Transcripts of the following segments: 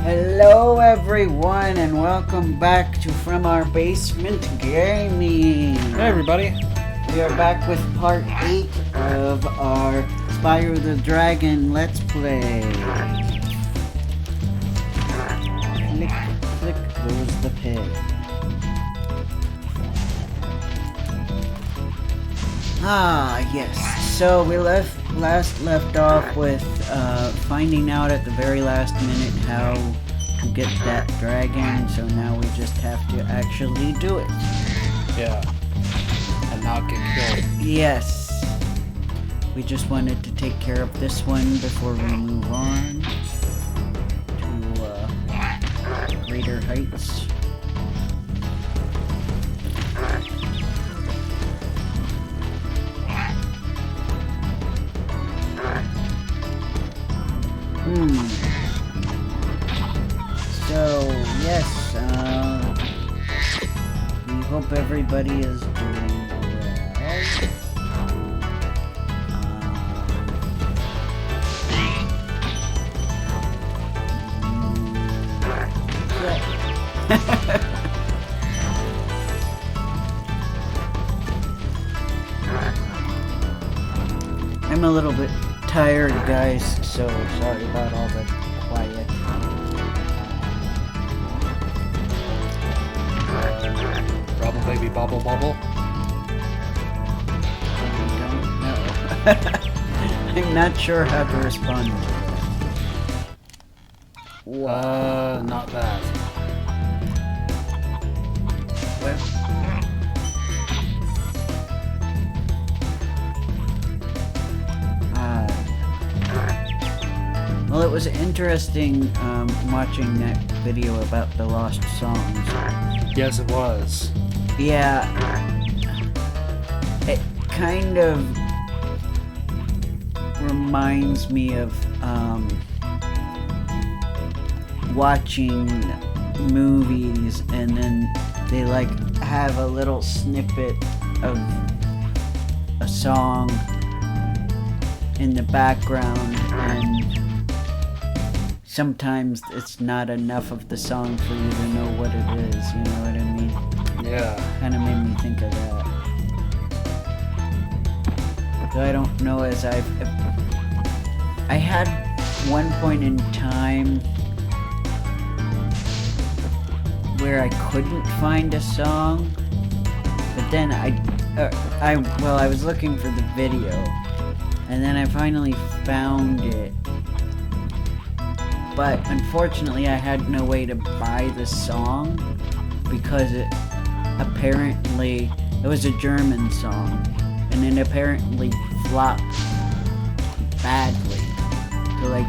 Hello everyone and welcome back to From Our Basement Gaming. Hey everybody. We are back with part 8 of our Spyro the Dragon Let's Play. Click, click goes the pig. Ah, yes. So we left off with finding out at the very last minute how to get that dragon. So now we just have to actually do it. Yeah. And not get killed. Yes. We just wanted to take care of this one before we move on to greater heights. So, yes, we hope everybody is doing well. I'm a little bit tired, guys, so sorry about all the quiet. Rubble baby bubble bubble. I don't know. I'm not sure how to respond to that. Not that. Well, it was interesting watching that video about the lost songs. Yes, it was. Yeah, it kind of reminds me of watching movies and then they like have a little snippet of a song in the background and sometimes it's not enough of the song for you to know what it is, you know what I mean? Yeah. Kind of made me think of that. So I don't know as I had one point in time where I couldn't find a song, but then I was looking for the video, and then I finally found it. But unfortunately, I had no way to buy the song because it was a German song, and it apparently flopped badly. So like,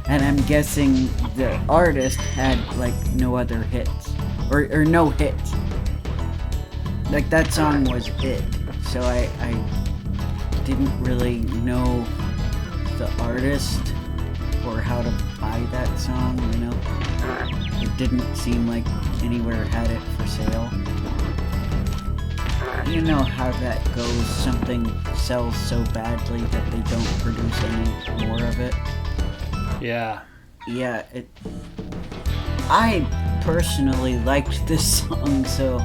and I'm guessing the artist had like no other hits or no hits. Like that song was it. So I didn't really know the artist or how to buy that song, you know? It didn't seem like anywhere had it for sale. You know how that goes, something sells so badly that they don't produce any more of it. Yeah. Yeah, I personally liked this song, so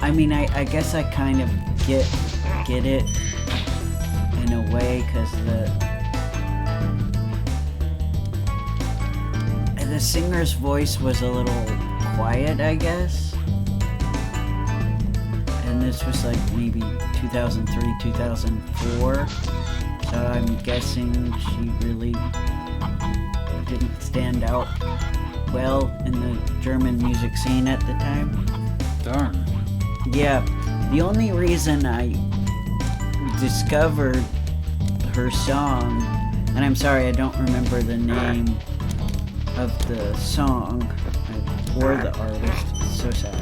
I mean, I guess I kind of get it in a way, because the singer's voice was a little quiet, I guess. And this was like maybe 2003, 2004. So I'm guessing she really didn't stand out well in the German music scene at the time. Darn. Yeah, the only reason I discovered her song, and I'm sorry I don't remember the name of the song or the artist, it's so sad,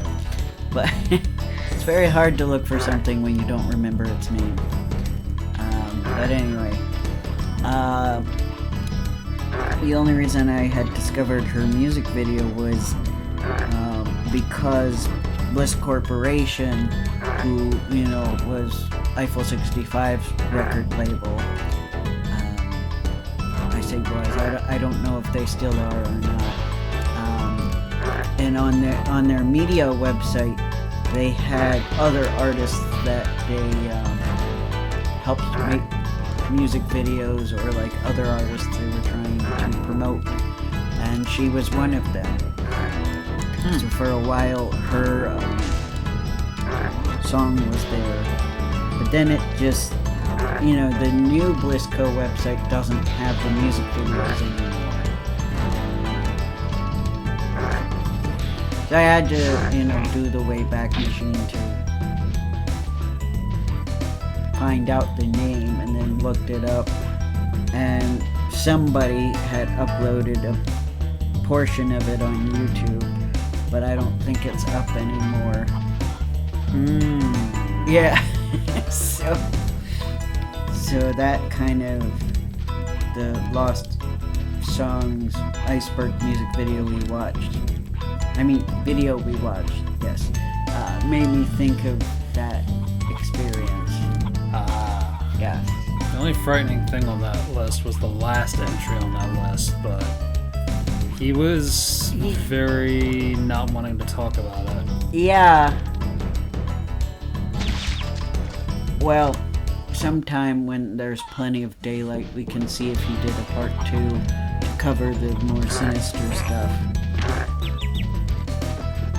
but it's very hard to look for something when you don't remember its name. But anyway, the only reason I had discovered her music video was because Bliss Corporation, who, you know, was Eiffel 65's record label, I say Legacy was. I don't know if they still are or not. And on their media website, they had other artists that they helped make music videos, or like other artists they were trying to promote, and she was one of them. So for a while her song was there, but then it just, the new Blissco website doesn't have the music videos anymore. So I had to, do the Wayback Machine to find out the name, and then looked it up, and somebody had uploaded a portion of it on YouTube, but I don't think it's up anymore. Yeah. So that kind of, the Lost Songs Iceberg music video we watched, yes, made me think of that experience. Yes. The only frightening thing on that list was the last entry on that list, but he was very not wanting to talk about it. Yeah. Well, sometime when there's plenty of daylight, we can see if he did a part 2 to cover the more sinister stuff.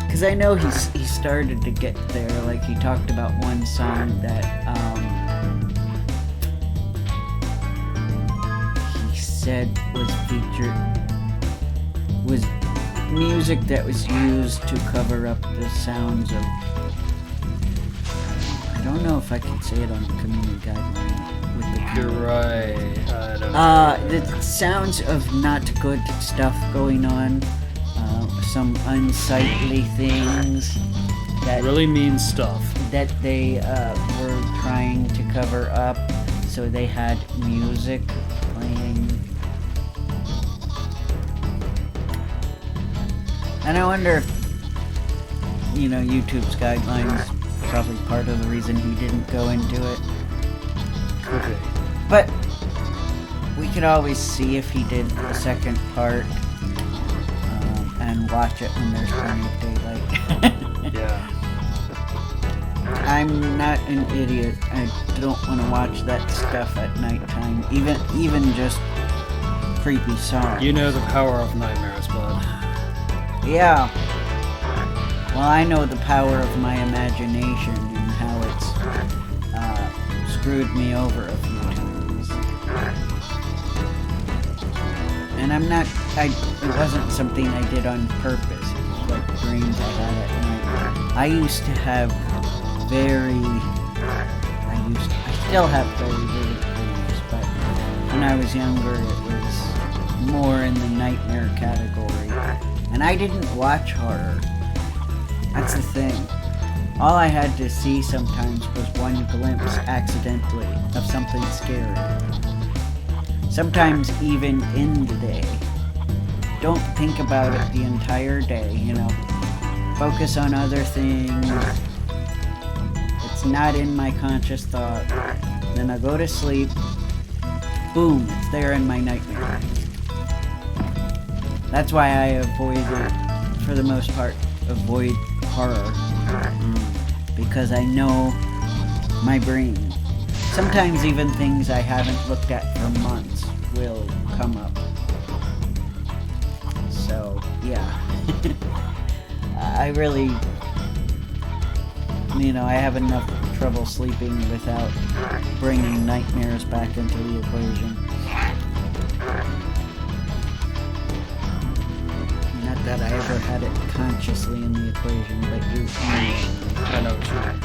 Because I know he started to get there. Like, he talked about one song that he said was music that was used to cover up the sounds of, I don't know if I can say it on the community guideline with the You're right. I don't know. the sounds of not good stuff going on, some unsightly things that Really mean stuff. that they were trying to cover up, so they had music playing. And I wonder if, YouTube's guidelines probably part of the reason he didn't go into it. Could be. But we could always see if he did the second part, and watch it when there's plenty of daylight. Yeah. I'm not an idiot. I don't want to watch that stuff at nighttime. Even just creepy songs. You know the power of nightmares, bud. Yeah. Well, I know the power of my imagination and how it's screwed me over a few times. And it wasn't something I did on purpose. It was like dreams I had at night. I used to have I still have very vivid dreams, but when I was younger it was more in the nightmare category. And I didn't watch horror. That's the thing. All I had to see sometimes was one glimpse accidentally of something scary. Sometimes even in the day. Don't think about it the entire day, Focus on other things. It's not in my conscious thought. Then I go to sleep. Boom, it's there in my nightmare. That's why I for the most part, avoid horror. Because I know my brain. Sometimes even things I haven't looked at for months will come up. So, yeah. I really, I have enough trouble sleeping without bringing nightmares back into the equation. Not that I ever had it consciously in the equation, but I know what you mean.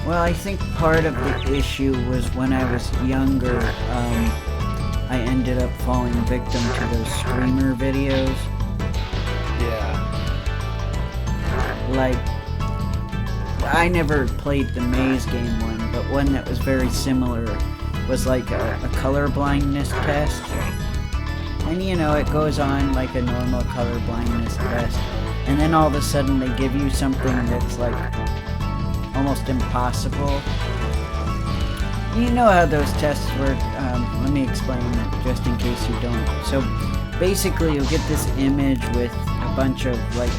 Well, I think part of the issue was when I was younger, I ended up falling victim to those screamer videos. Yeah. Like, I never played the maze game one, but one that was very similar was like a color blindness test. And it goes on like a normal color blindness test. And then all of a sudden they give you something that's like almost impossible. you know how those tests work. Let me explain just in case you don't. So basically you'll get this image with a bunch of like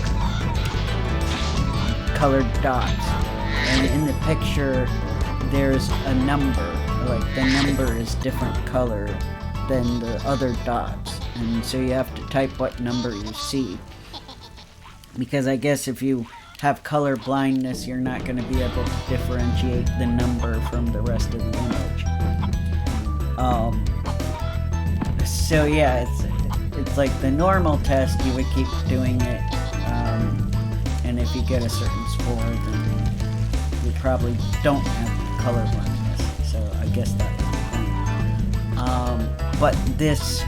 colored dots, and in the picture there's a number, like the number is different color than the other dots, and so you have to type what number you see, because I guess if you have color blindness, you're not going to be able to differentiate the number from the rest of the image. So yeah, it's like the normal test, you would keep doing it, and if you get a certain score, then you probably don't have color blindness. So I guess that was the point. But this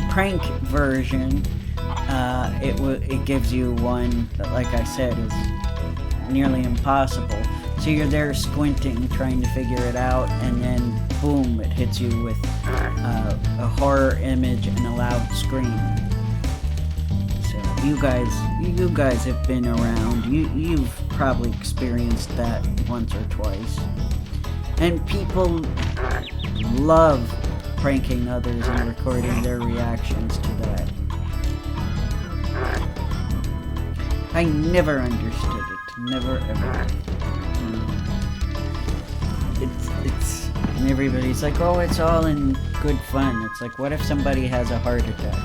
prank version, it gives you one that, like I said, is nearly impossible. So you're there squinting, trying to figure it out, and then boom, it hits you with a horror image and a loud scream. So you guys have been around. You've probably experienced that once or twice. And people love pranking others and recording their reactions to that. I never understood it. Never ever. It's and everybody's like, oh, it's all in good fun. It's like, what if somebody has a heart attack?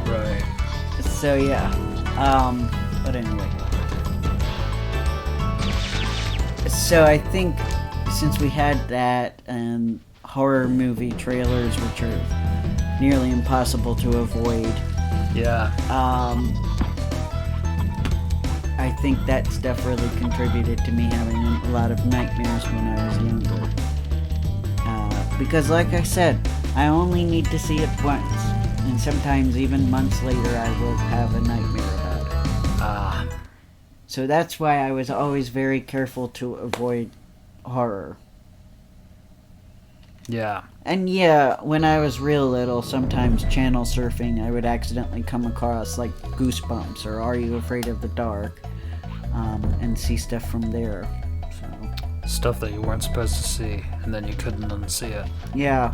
Right. So yeah. But anyway. So I think since we had that and horror movie trailers, which are nearly impossible to avoid. Yeah. I think that stuff really contributed to me having a lot of nightmares when I was younger. Because like I said, I only need to see it once, and sometimes even months later I will have a nightmare about it. So that's why I was always very careful to avoid horror. Yeah. And yeah, when I was real little, sometimes channel surfing, I would accidentally come across like Goosebumps or Are You Afraid of the Dark, and see stuff from there. So Stuff that you weren't supposed to see, and then you couldn't unsee it. yeah.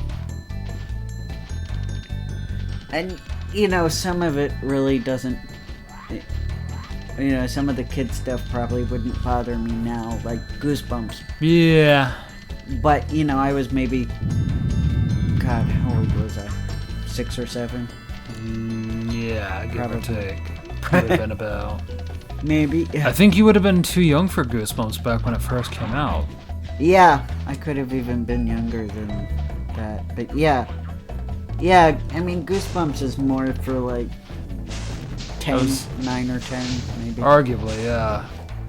And you know, some of it really doesn't. You know, some of the kid stuff probably wouldn't bother me now, like Goosebumps. Yeah. But you know, I was maybe, God, how old was I? 6 or 7? Yeah, give Probably. or take. Would have been about. Maybe. I think you would have been too young for Goosebumps back when it first came out. Yeah, I could have even been younger than that. But yeah. Yeah, I mean, Goosebumps is more for like 10, 9 or 10, maybe. Arguably, yeah.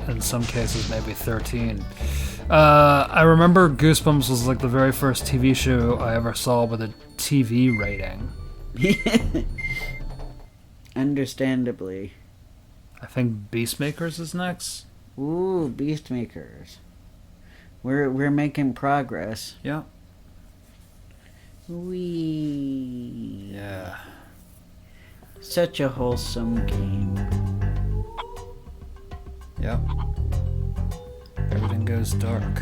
In some cases, maybe 13. I remember Goosebumps was like the very first TV show I ever saw with a TV rating. Understandably. I think Beastmakers is next. Ooh, Beastmakers. We're making progress. Yeah. Wee. Yeah. Such a wholesome game. Yep. Everything goes dark.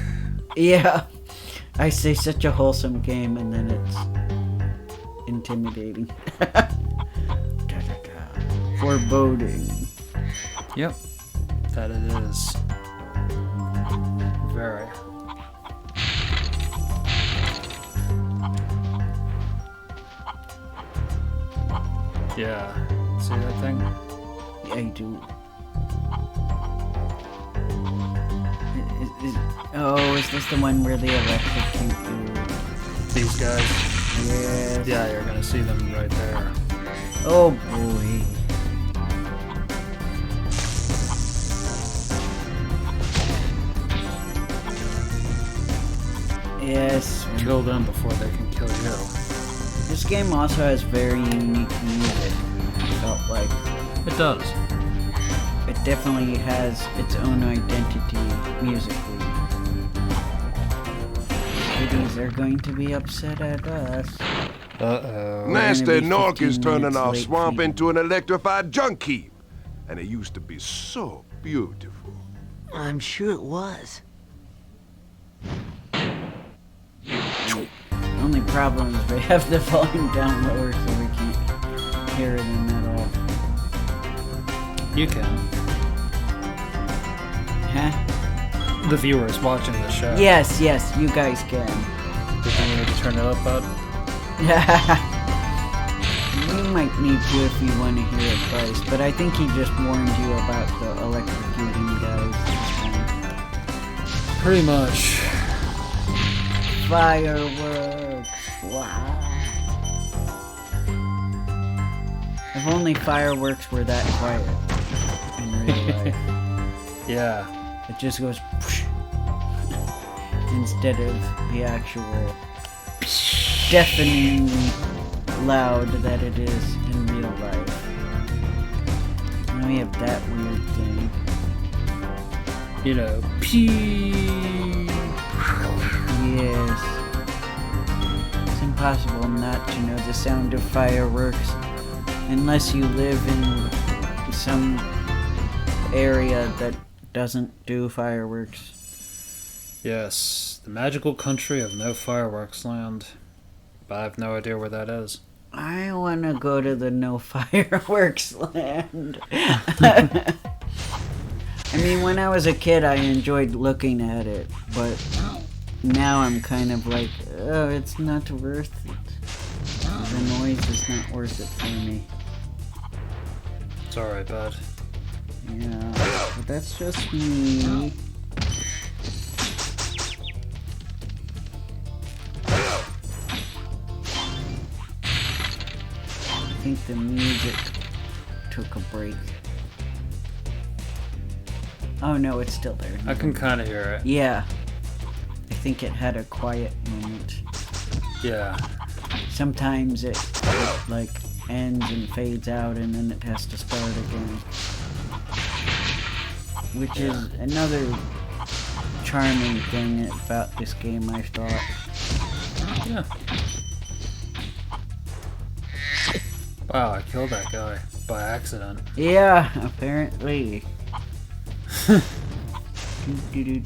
Yeah. I say such a wholesome game and then it's intimidating. Foreboding. Yep. That it is. Very. Yeah. See that thing? Yeah, I do. Is this the one where they electrocute you? These guys? Yes. Yeah, you're gonna see them right there. Oh boy. Yes. Kill them before they can kill you. This game also has very unique music. I felt like It does. it definitely has its own identity musically. Kiddies are going to be upset at us. Uh-oh. Nasty We're gonna be Nork is 15 turning minutes our late swamp for you. into an electrified junk heap. And it used to be so beautiful. I'm sure it was. The only problem is we have the volume down lower so we can't hear them at all. You can. Huh? The viewers watching the show. Yes, you guys can. Did you need to turn it up, bud? You might need to if you want to hear it twice, but I think he just warned you about the electrocuting guys this time. Pretty much. Fireworks! Wow. If only fireworks were that quiet in real life. Yeah. It just goes psh, instead of the actual deafening loud that it is in real life. And we have that weird thing. You know, pee. Yes. It's impossible not to know the sound of fireworks unless you live in some area that doesn't do fireworks. Yes, the magical country of no fireworks land. But I have no idea where that is. I want to go to the no fireworks land. I mean, when I was a kid, I enjoyed looking at it, but now I'm kind of like, oh, it's not worth it. The noise is not worth it for me. It's alright, bud. Yeah, but that's just me. I think the music took a break. Oh no, it's still there. I can kind of hear it. Yeah. I think it had a quiet moment. Yeah. Sometimes it like ends and fades out and then it has to start again. Which is another charming thing about this game, I thought. Yeah. Wow, I killed that guy by accident. Yeah, apparently. Do-do-do-do-do.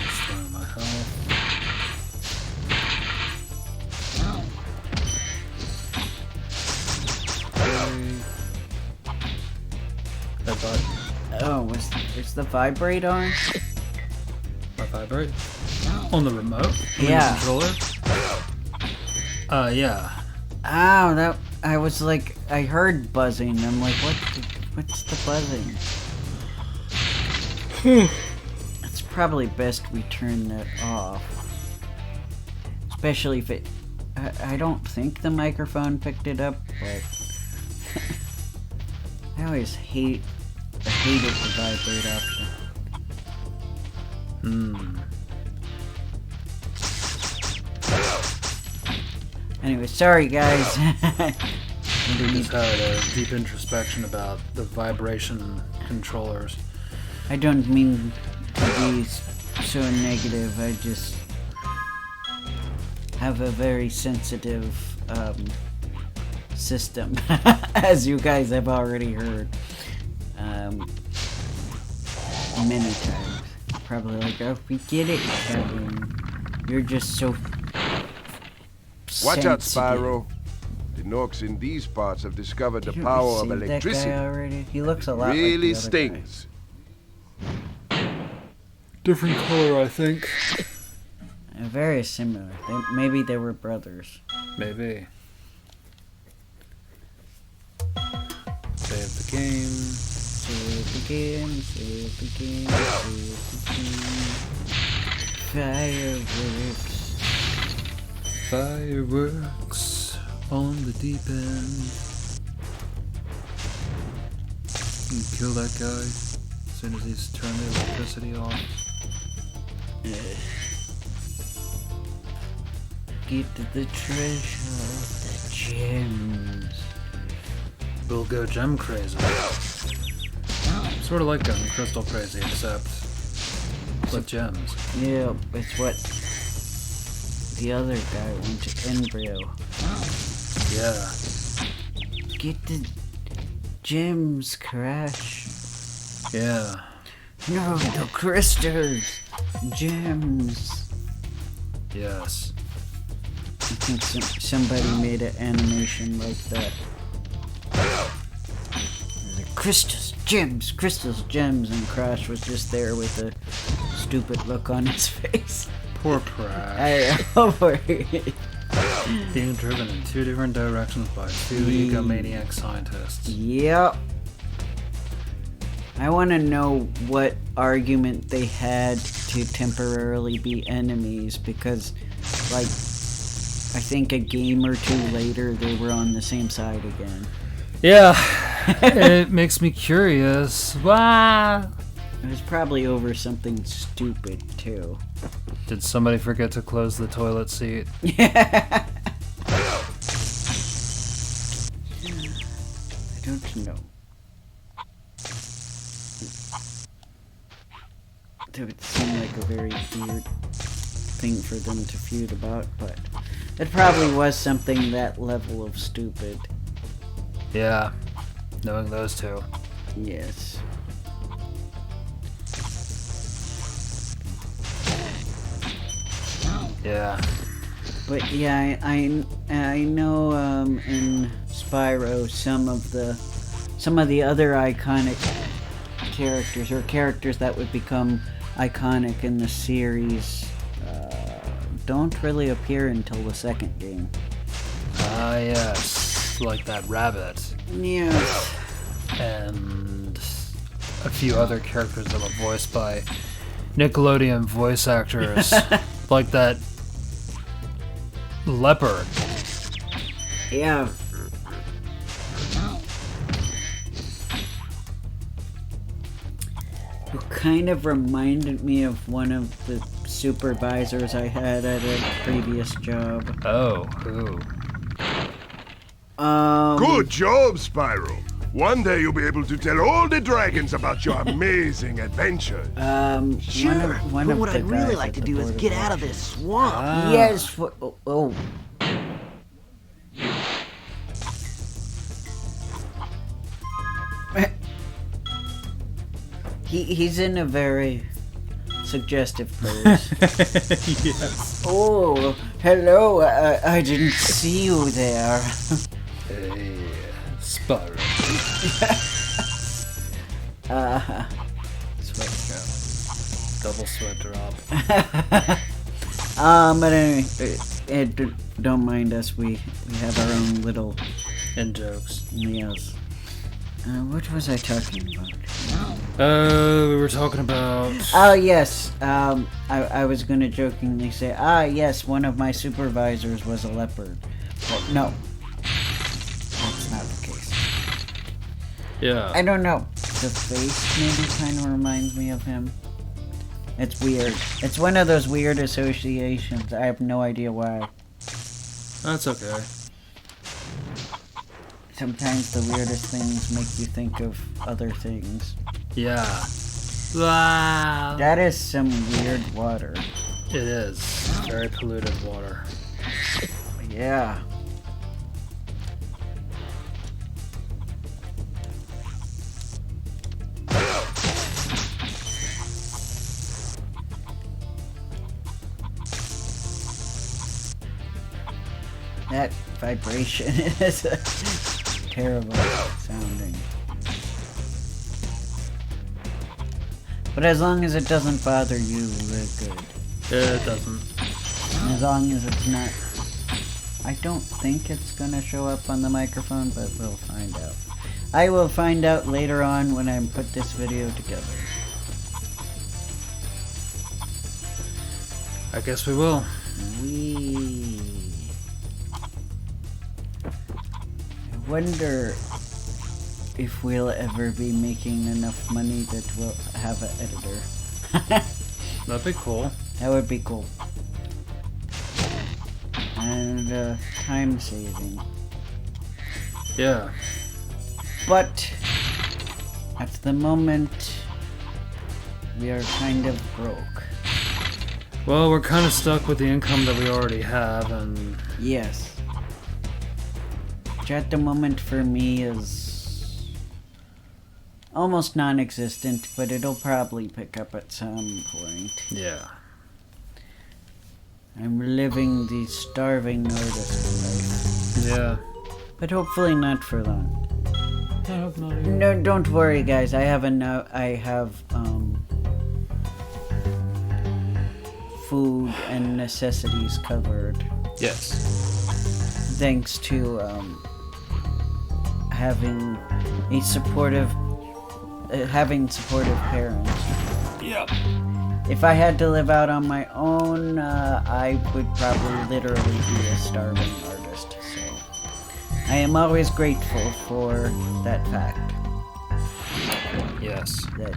Destroying my health. Hey, bud. Oh, is the vibrate on? My vibrate? On the remote? Yeah. Controller? Yeah. Ow, that I was like, I heard buzzing. I'm like, what's the buzzing? It's probably best we turn that off. Especially if it... I don't think the microphone picked it up, but... I always hated the vibrate option. Anyway, sorry guys. Just had a deep introspection about the vibration controllers. I don't mean to be so negative, I just have a very sensitive system, as you guys have already heard many times. Probably like, oh, we get it, Kevin. You're just so Watch out, sensitive. Spyro. The Norks in these parts have discovered the You power of see that electricity. guy already? He looks a lot Really like the other stings. Different color, I think. guy. Very similar. Maybe they were brothers. Maybe. Save the game. Save the game, save the game, save the game. Fireworks. Fireworks on the deep end. You can kill that guy as soon as he's turned the electricity off. Get to the treasure, the gems. We'll go gem crazy. Sort of like going crystal crazy, except with gems. Yeah, it's what the other guy went to embryo. Yeah. Get the gems, Crash. Yeah. No, the crystals. Gems. Yes. I think somebody made an animation like that. Like, crystals, gems, and Crash was just there with a stupid look on his face. Poor Crash. Being driven in two different directions by two egomaniac scientists. Yep. I want to know what argument they had to temporarily be enemies, because, like, I think a game or two later they were on the same side again. Yeah, it makes me curious. Why? It was probably over something stupid, too. Did somebody forget to close the toilet seat? Yeah. I don't know. It would seem like a very weird thing for them to feud about, but it probably was something that level of stupid. Yeah, knowing those two. Yes. Yeah. But yeah, I know in Spyro some of the other iconic characters, or characters that would become iconic in the series, don't really appear until the second game. Ah, yes. Like that rabbit. Yes. And a few other characters that were voiced by Nickelodeon voice actors. Like that leopard. Yeah. Who kind of reminded me of one of the supervisors I had at a previous job. Oh, who? Good job, Spyro. One day you'll be able to tell all the dragons about your amazing adventures. Sure, one but of what the I'd really guys like at to the do is Board of get out of Directors. this swamp. Yes. Oh. He's in a very suggestive pose. Yes. Oh, hello. I didn't see you there. Hey, Spyro. Sweat Double sweat drop. drop. But anyway, don't mind us. We have our own little And jokes. meals. What was I talking about? We were talking about... Oh, yes. I was going to jokingly say, yes, one of my supervisors was a leopard. Well, no. That's not the case. Yeah. I don't know. The face maybe kind of reminds me of him. It's weird. It's one of those weird associations. I have no idea why. That's okay. Sometimes the weirdest things make you think of other things. Yeah. Wow. That is some weird water. It is. Very polluted water. Yeah. That vibration is terrible sounding. But as long as it doesn't bother you, we're good. It doesn't. And as long as it's not... I don't think it's gonna show up on the microphone, but we'll find out. I will find out later on when I put this video together. I guess we will. I wonder if we'll ever be making enough money that we'll have an editor. That'd be cool. That would be cool. And time saving. Yeah. But at the moment, we are kind of broke. Well, we're kind of stuck with the income that we already have, and Yes. Which at the moment for me is almost non-existent, but it'll probably pick up at some point. yeah. I'm living the starving artist life, Yeah. but hopefully not for long. I hope not either. No, don't worry, guys. I have food and necessities covered, Yes. thanks to having supportive parents. Yep. If I had to live out on my own, I would probably literally be a starving artist. So I am always grateful for that fact. Yes. That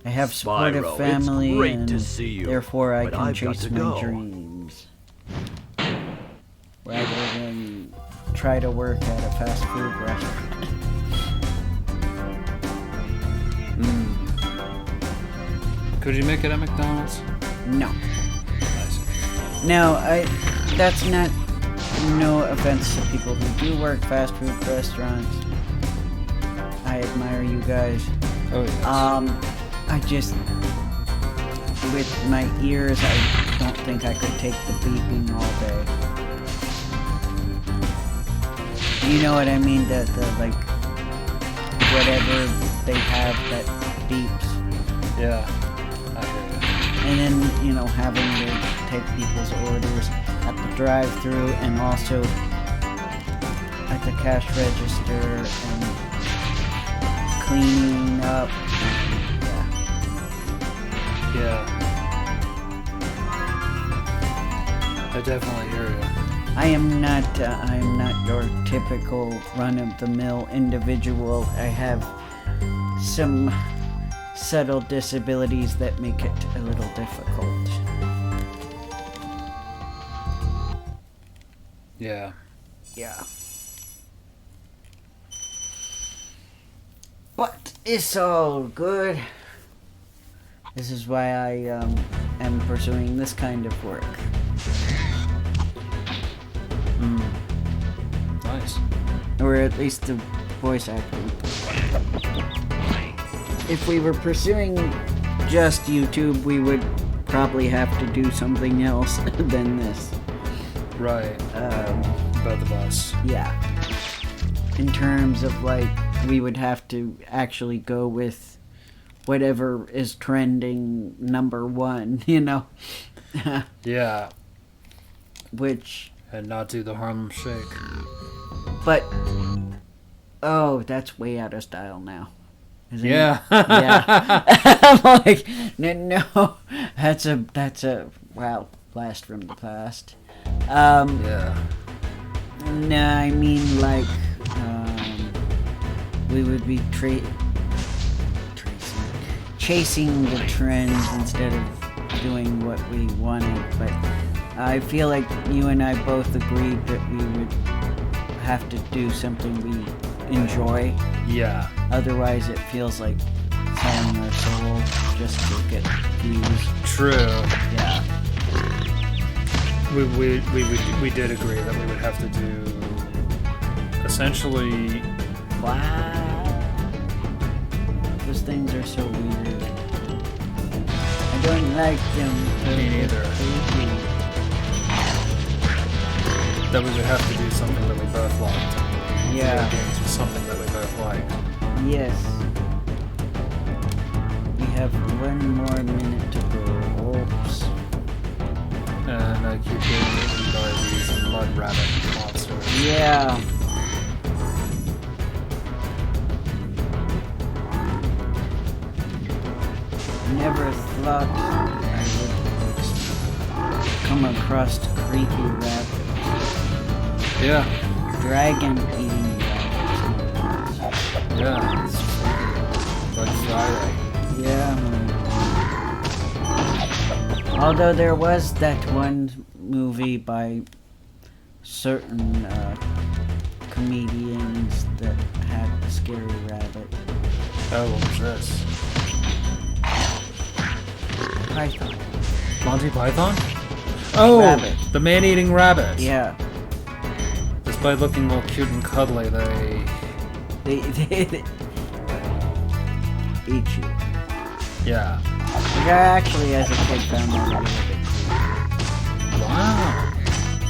I have supportive Spyro, family, it's great and to see you, therefore I but can I've got chase to my go. dreams rather than try to work at a fast food restaurant. Could you make it at McDonald's? No. Nice. No, that's not, no offense to people who do work fast food restaurants. I admire you guys. Oh, yes. I just, with my ears, I don't think I could take the beeping all day. You know what I mean? The like, whatever they have that beeps. Yeah. I hear And then, you know, having to take people's orders at the drive-thru and also at the cash register and cleaning up. Yeah. I definitely hear you. I am not your typical run-of-the-mill individual. I have some subtle disabilities that make it a little difficult. Yeah. Yeah. But it's all good. This is why I am pursuing this kind of work. Nice. Or at least the voice acting. If we were pursuing just YouTube, we would probably have to do something else than this. Right. Both of us. Yeah. In terms of, like, we would have to actually go with whatever is trending #1, you know? Yeah. Which, And not do the Harlem Shake. but, oh, that's way out of style now. Isn't Yeah. it? Yeah. I'm like, no, that's a, wow, blast from the past. Yeah. No, I mean, like, we would be chasing the trends instead of doing what we wanted, but I feel like you and I both agreed that we would have to do something we enjoy. Yeah. Otherwise, it feels like selling our soul just to get views. True. Yeah. We did agree that we would have to do essentially. Wow. Those things are so weird. I don't like them. Me neither. That we would have to do something that we both liked. Yeah. Video games was something that we both like. Yes. We have 1 more minute to go. Oops. And I keep getting eaten by these mud rabbit monsters. Yeah. Never thought I would come across creepy rabbits. Yeah. Dragon eating rabbits. Yeah. It's like Friday. Yeah. Although there was that one movie by certain comedians that had the scary rabbit. Oh, what was this? Python. Monty Python? Oh, Rabbit. the man-eating rabbit. Yeah. Despite looking all cute and cuddly, they They eat you. yeah. Which I actually, as a kid, found that a little bit cool. Wow.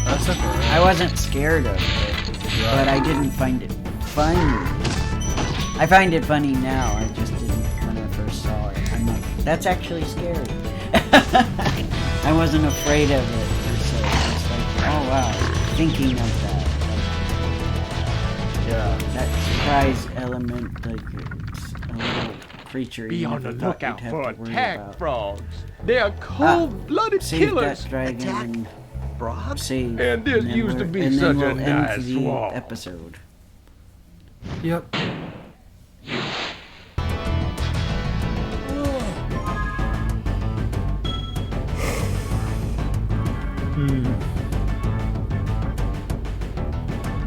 That's okay. I wasn't scared of it, but I didn't find it funny. I find it funny now. I just didn't when I first saw it. I'm like, that's actually scary. I wasn't afraid of it per se. It's like, oh wow, thinking of that. Yeah. That surprise element, like it's a little creature. Be you on never the thought lookout you'd have for to worry attack about. frogs. They're cold-blooded Save killers. that dragon Attack and frogs? save. And this then used to we're- be and then such a we'll end nice the swamp. episode. Yep.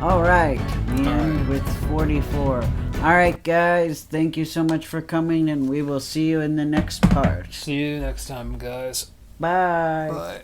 Alright, we end with 44. Alright guys, thank you so much for coming and we will see you in the next part. See you next time, guys. Bye. Bye.